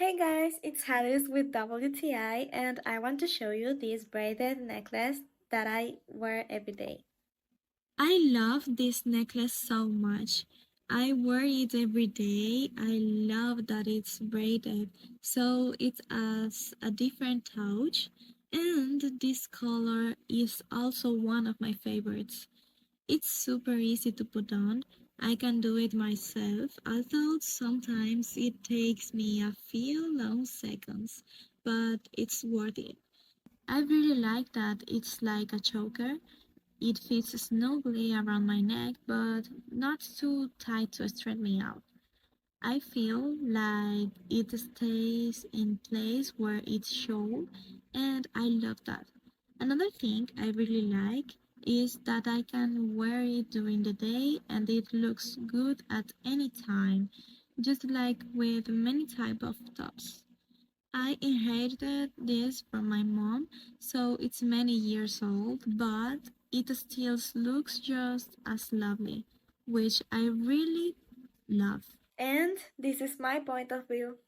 Hey guys, it's Hius with WTI and I want to show you this braided necklace that I wear every day. I love this necklace so much. I wear it every day. I love that it's braided, so it has a different touch. And this color is also one of my favorites. It's super easy to put on. I can do it myself, although sometimes it takes me a few long seconds, but it's worth it. I really like that it's like a choker. It fits snugly around my neck, but not too tight to stress me out. I feel like it stays in place where it should, and I love that. Another thing I really like is that I can wear it during the day and it looks good at any time, just like with many type of tops. I inherited this from my mom, so it's many years old, but it still looks just as lovely, which I really love. And this is my point of view.